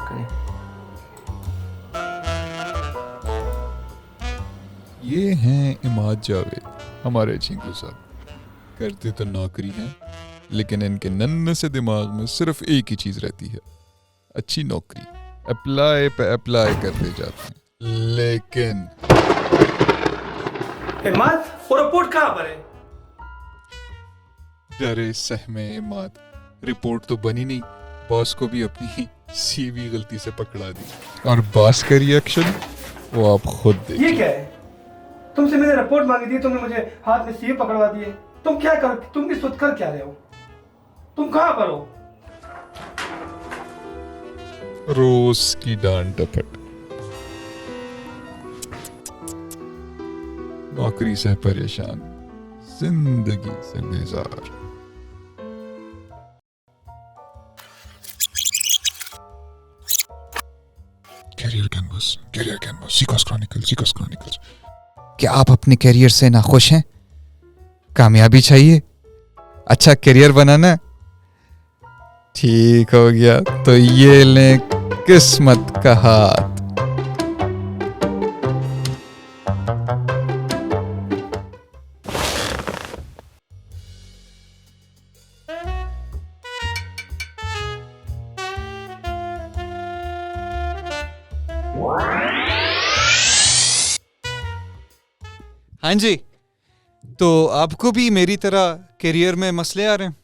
करें। ये हैं इमाद जावेद, हमारे चिंकू साहब। करते तो नौकरी हैं, लेकिन इनके नन्हे से दिमाग में सिर्फ एक ही चीज रहती है, अच्छी नौकरी। अप्लाई पे अप्लाई करते जाते हैं, लेकिन इमाद, वो रिपोर्ट कहाँ पर है? डरे सहमे इमाद, रिपोर्ट तो बनी नहीं, बॉस को भी अपनी सीवी गलती से पकड़ा दी, और बॉस का रिएक्शन वो आप खुद देखिए। ये क्या है? तुमसे मैंने रिपोर्ट मांगी थी, तुमने मुझे हाथ में सीव पकड़वा दिए। तुम क्या कर, तुम भी सोच कर क्या रहे हो? तुम कहाँ पर हो? रोज की डांट डपट, नौकरी से परेशान, जिंदगी से बेजार। कैरियर कैनवस, सीकॉस क्रॉनिकल्स। क्या आप अपने करियर से नाखुश हैं? कामयाबी चाहिए? अच्छा करियर बनाना? ठीक हो गया, तो ये लें किस्मत का हाथ। हाँ जी, तो आपको भी मेरी तरह करियर में मसले आ रहे हैं,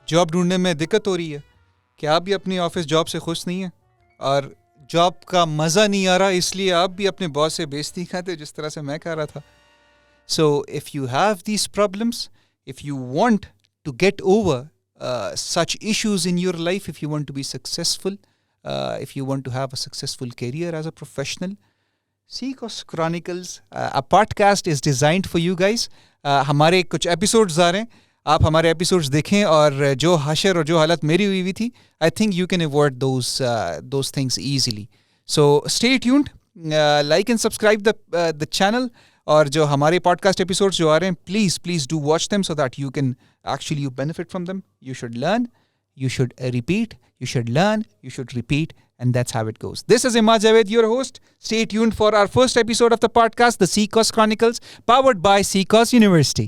जॉब ढूंढने में दिक्कत हो रही है? क्या आप भी अपनी ऑफिस जॉब से खुश नहीं हैं और जॉब का मज़ा नहीं आ रहा, इसलिए आप भी अपने बॉस से बेइज्जती खाते जिस तरह से मैं कह रहा था? So if you have these problems, if you want to get over such issues in your life, if you want to be successful, if you want to have a successful career as a professional, CECOS Chronicles, a podcast is designed for you guys. हमारे कुछ episodes आ रहे हैं, आप हमारे episodes देखें और जो हशर और जो हालत मेरी हुई थी, I think you can avoid those things easily. So stay tuned, like and subscribe the channel, और जो हमारे पॉडकास्ट एपिसोड्स जो आ रहे हैं, please do watch them so that you can actually benefit from them. You should learn, you should repeat, you should learn, you should repeat, and that's how it goes. This is Imad Javed, your host. Stay tuned for our first episode of the podcast, the CECOS Chronicles, powered by CECOS University.